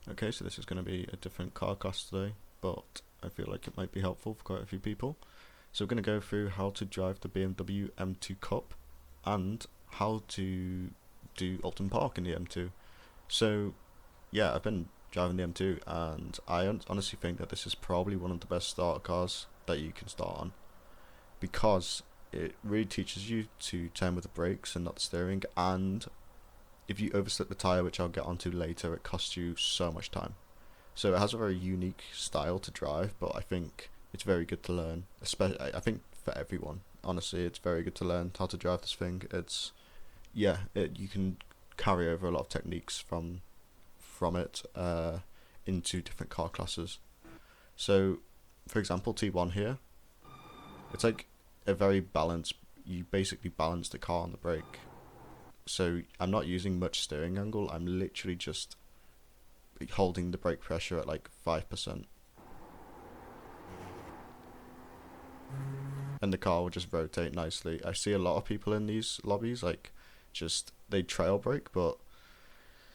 Okay, so this is going to be a different car class today, but I feel like it might be helpful for quite a few people. So we're going to go through how to drive the BMW M2 Cup and how to do Oulton Park in the M2. So yeah, I've been driving the M2 and I honestly think that this is probably one of the best starter cars that you can start on because it really teaches you to turn with the brakes and not the steering, and if you overslip the tyre, which I'll get onto later, it costs you so much time. So it has a very unique style to drive, but I think it's very good to learn. Especially, I think for everyone, honestly, it's very good to learn how to drive this thing. It's you can carry over a lot of techniques from it into different car classes. So, for example, T1 here, it's like a very balanced. You basically balance the car on the brake. So I'm not using much steering angle. I'm literally just holding the brake pressure at like 5%, and the car will just rotate nicely. I see a lot of people in these lobbies like just they trail brake, but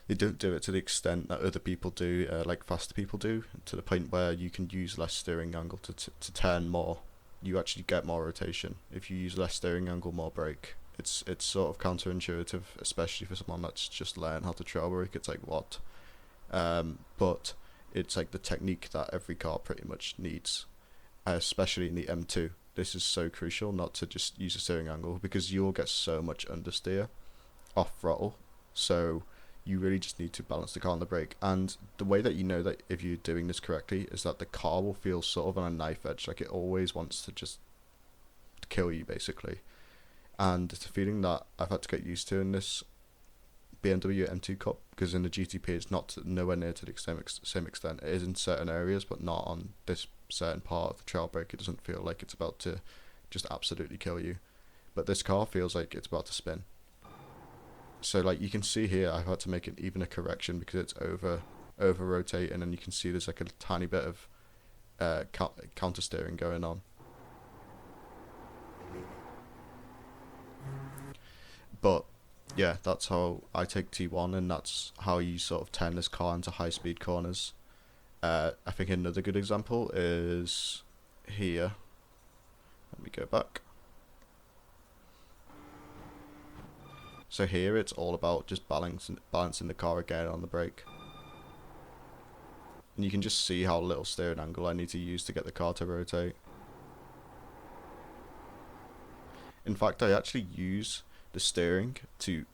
they don't do it to the extent that other people do, like faster people do, to the point where you can use less steering angle to turn more. You actually get more rotation if you use less steering angle, more brake. It's sort of counterintuitive, especially for someone that's just learned how to trail brake. It's like what, but it's like the technique that every car pretty much needs, especially in the M2. This is so crucial not to just use a steering angle because you'll get so much understeer off throttle. So you really just need to balance the car on the brake. And the way that you know that if you're doing this correctly is that the car will feel sort of on a knife edge, like it always wants to just kill you basically. And it's a feeling that I've had to get used to in this BMW M2 Cup, because in the GTP it's not nowhere near to the same extent. It is in certain areas, but not on this certain part of the trail brake. It doesn't feel like it's about to just absolutely kill you. But this car feels like it's about to spin. So like you can see here, I've had to make even a correction because it's over rotating, and you can see there's like a tiny bit of counter steering going on. But yeah, that's how I take T1, and that's how you sort of turn this car into high speed corners. I think another good example is here. Let me go back. So here it's all about just balancing the car again on the brake. And you can just see how little steering angle I need to use to get the car to rotate. In fact, I actually use the steering to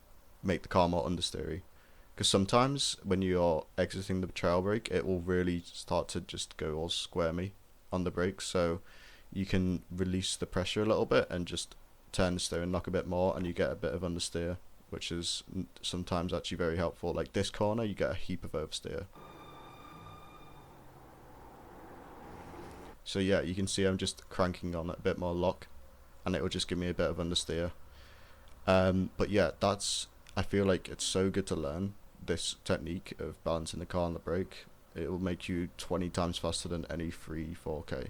make the car more understeery, because sometimes when you're exiting the trail brake, it will really start to just go all squirmy on the brakes. So you can release the pressure a little bit and just turn the steering knock a bit more, and you get a bit of understeer, which is sometimes actually very helpful. Like this corner, you get a heap of oversteer. So yeah, you can see I'm just cranking on a bit more lock, and it will just give me a bit of understeer. But yeah, I feel like it's so good to learn this technique of balancing the car on the brake. It will make you 20 times faster than any 4K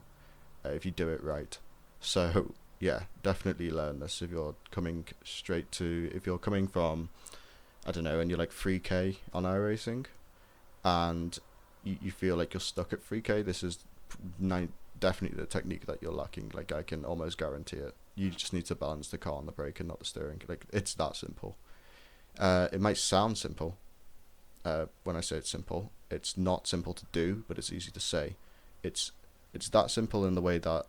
if you do it right. So yeah, definitely learn this if you're coming from, I don't know, and you're like 3K on Iracing and you feel like you're stuck at 3K. This is definitely the technique that you're lacking. Like I can almost guarantee it. You just need to balance the car on the brake and not the steering. Like it's that simple. It might sound simple. When I say it's simple, it's not simple to do, but it's easy to say. It's that simple in the way that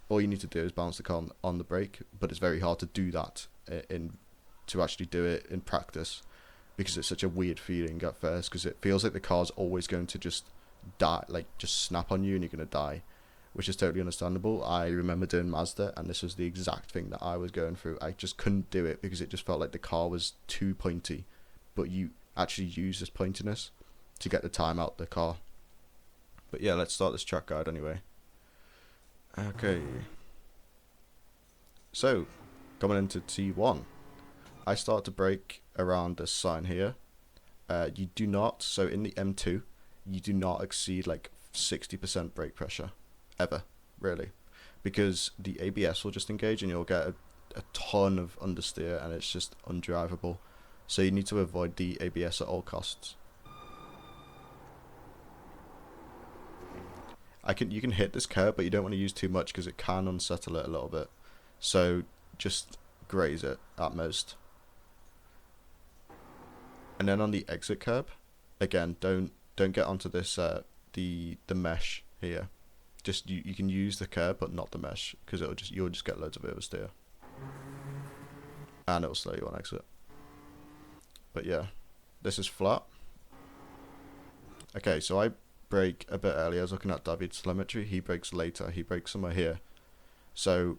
all you need to do is balance the car on the brake, but it's very hard to do that to actually do it in practice, because it's such a weird feeling at first, because it feels like the car's always going to just die, like just snap on you and you're going to die, which is totally understandable. I remember doing Mazda, and this was the exact thing that I was going through. I just couldn't do it because it just felt like the car was too pointy, but you actually use this pointiness to get the time out the car. But yeah, let's start this track guide anyway. Okay. So, coming into T1, I start to brake around this sign here. You do not, so in the M2, you do not exceed like 60% brake pressure. Ever, really, because the ABS will just engage and you'll get a ton of understeer and it's just undrivable. So you need to avoid the ABS at all costs. You can hit this curb, but you don't want to use too much because it can unsettle it a little bit. So just graze it at most. And then on the exit curb, again, don't get onto this the mesh here. Just you can use the curb but not the mesh, because you'll just get loads of oversteer, and it'll slow you on exit. But yeah, this is flat. Okay, so I brake a bit earlier. I was looking at David's telemetry. He brakes later. He brakes somewhere here. So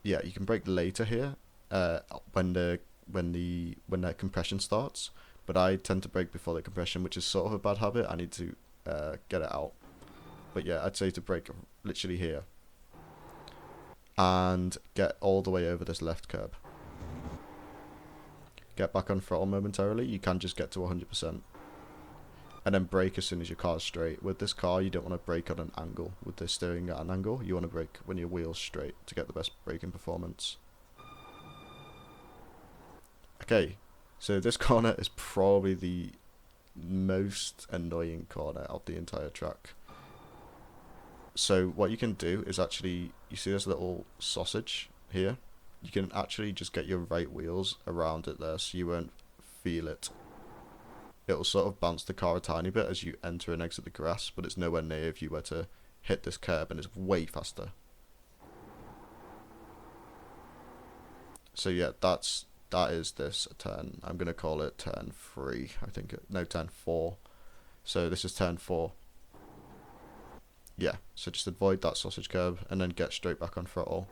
yeah, you can brake later here when that compression starts. But I tend to brake before the compression, which is sort of a bad habit. I need to get it out. But yeah, I'd say to brake literally here and get all the way over this left curb. Get back on throttle momentarily. You can just get to 100%. And then brake as soon as your car's straight. With this car, you don't want to brake on an angle. With the steering at an angle, you want to brake when your wheel's straight to get the best braking performance. Okay, so this corner is probably the most annoying corner of the entire track. So what you can do is actually, you see this little sausage here? You can actually just get your right wheels around it there so you won't feel it. It'll sort of bounce the car a tiny bit as you enter and exit the grass, but it's nowhere near if you were to hit this curb, and it's way faster. So yeah, that is this turn. I'm going to call it turn 3, I think. No, turn 4. So this is turn 4. Yeah, so just avoid that sausage curb and then get straight back on throttle.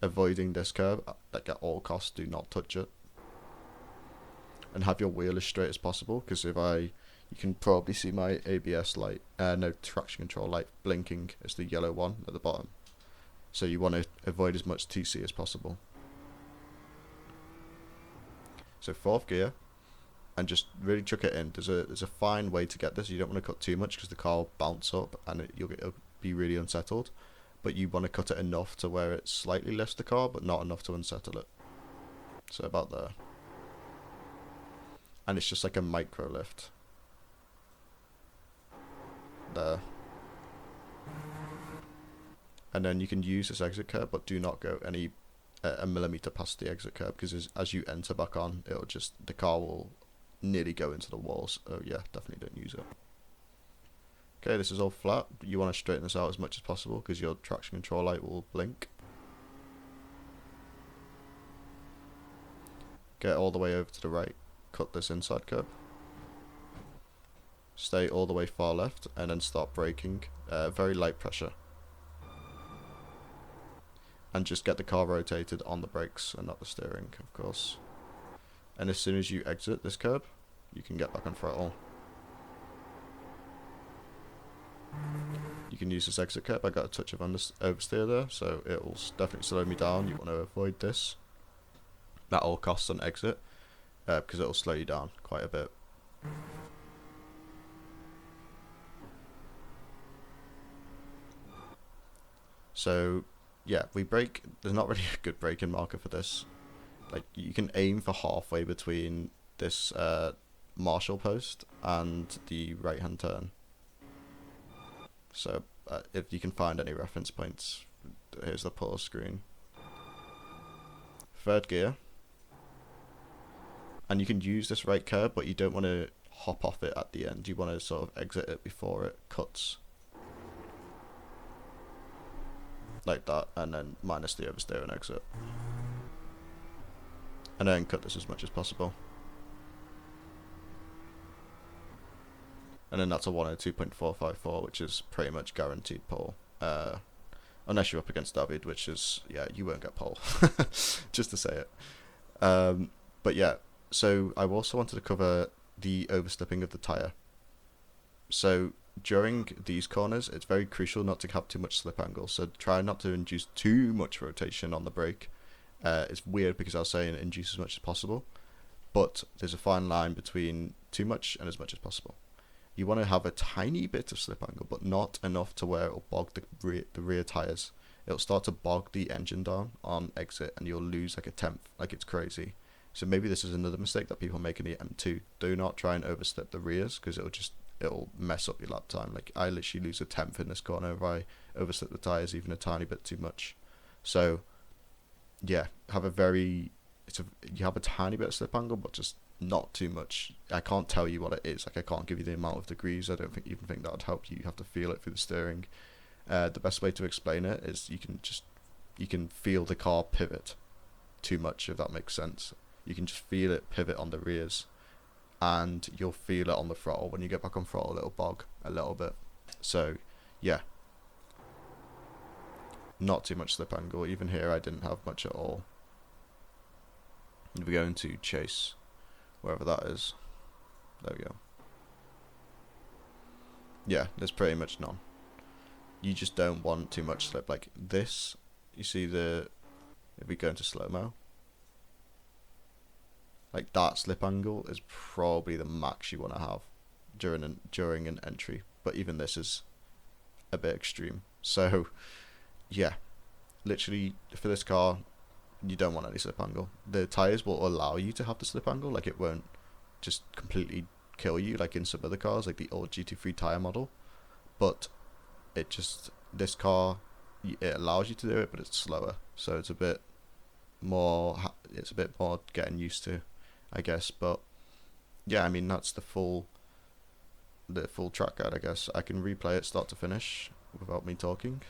Avoiding this curb, like at all costs, do not touch it. And have your wheel as straight as possible, because you can probably see my ABS light, no, traction control light blinking. It's the yellow one at the bottom. So you want to avoid as much TC as possible. So 4th gear, and just really chuck it in. There's a fine way to get this. You don't want to cut too much because the car will bounce up and it'll be really unsettled. But you want to cut it enough to where it slightly lifts the car, but not enough to unsettle it. So about there. And it's just like a micro lift. There. And then you can use this exit curb, but do not go any a millimeter past the exit curb, because as you enter back on, the car will nearly go into the walls. Oh yeah, definitely don't use it. Okay, this is all flat. You want to straighten this out as much as possible because your traction control light will blink. Get all the way over to the right. Cut this inside curb. Stay all the way far left and then start braking. Very light pressure. And just get the car rotated on the brakes and not the steering, of course. And as soon as you exit this curb, you can get back on throttle. You can use this exit curb. I got a touch of oversteer there, so it will definitely slow me down. You want to avoid this at all costs on exit, because it will slow you down quite a bit. So yeah, we brake. There's not really a good braking marker for this. Like, you can aim for halfway between this marshal post and the right hand turn. So if you can find any reference points, here's the pause screen. 3rd gear. And you can use this right curb, but you don't want to hop off it at the end. You want to sort of exit it before it cuts. Like that, and then minus the oversteer and exit. And then cut this as much as possible. And then that's a 102.454, which is pretty much guaranteed pole. Unless you're up against David, which is, yeah, you won't get pole. Just to say it. But yeah, so I also wanted to cover the overslipping of the tyre. So during these corners, it's very crucial not to have too much slip angle. So try not to induce too much rotation on the brake. It's weird because I was saying induce as much as possible, but there's a fine line between too much and as much as possible. You want to have a tiny bit of slip angle, but not enough to where it'll bog the rear tyres. It'll start to bog the engine down on exit, and you'll lose like a tenth, like it's crazy. So maybe this is another mistake that people make in the M2. Do not try and overslip the rears, because it'll just it'll mess up your lap time. Like, I literally lose a tenth in this corner if I overslip the tyres even a tiny bit too much. So yeah, you have a tiny bit of slip angle, but just not too much. I can't tell you what it is. Like, I can't give you the amount of degrees. I don't even think that would help you. You have to feel it through the steering. The best way to explain it is you can feel the car pivot too much, if that makes sense. You can just feel it pivot on the rears, and you'll feel it on the throttle. When you get back on throttle, it'll bog a little bit. So yeah, not too much slip angle. Even here I didn't have much at all. We're going to chase, wherever that is. There we go. Yeah, there's pretty much none. You just don't want too much slip. Like this, you see if we go into slow-mo, like that slip angle is probably the max you want to have during an entry. But even this is a bit extreme. So yeah, literally for this car, you don't want any slip angle. The tyres will allow you to have the slip angle. Like, it won't just completely kill you like in some other cars, like the old GT3 tyre model. But this car, it allows you to do it, but it's slower. So it's a bit more getting used to, I guess. But yeah, I mean, that's the full track guide, I guess. I can replay it start to finish without me talking.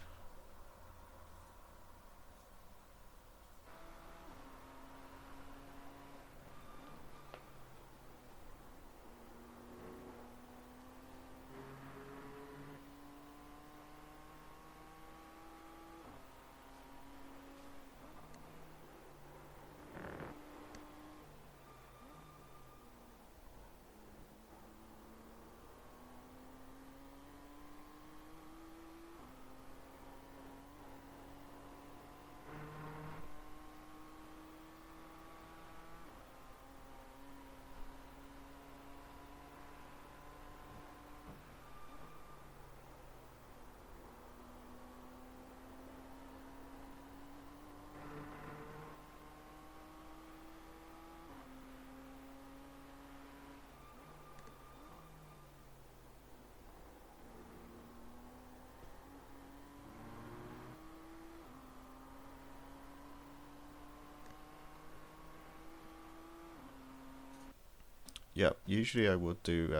Yeah, usually I would do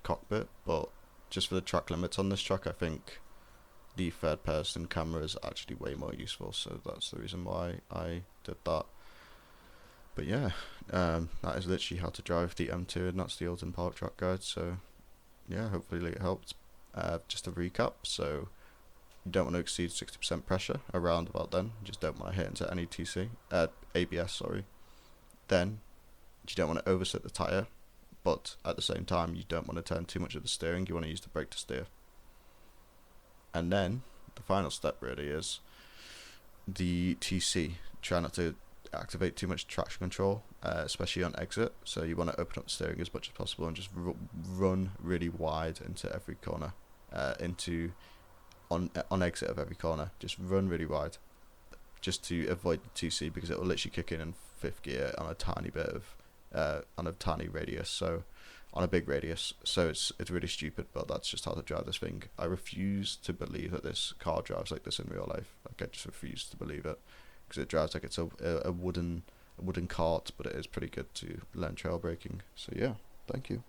cockpit, but just for the track limits on this track, I think the third person camera is actually way more useful, so that's the reason why I did that. But yeah, that is literally how to drive the M2, and that's the oulton park track guide. So yeah, hopefully it helped. Just a recap, so you don't want to exceed 60% pressure around about then. You just don't want to hit into any ABS, sorry. Then you don't want to overset the tyre, but at the same time you don't want to turn too much of the steering. You want to use the brake to steer. And then the final step really is the TC. Try not to activate too much traction control, especially on exit. So you want to open up the steering as much as possible and just run really wide into every corner, on exit of every corner. Just run really wide, just to avoid the TC, because it will literally kick in fifth gear on a tiny bit of on a tiny radius, so on a big radius. So it's really stupid, but that's just how to drive this thing. I refuse to believe that this car drives like this in real life. Like, I just refuse to believe it, because it drives like it's a wooden cart, but it is pretty good to learn trail braking. So yeah, thank you.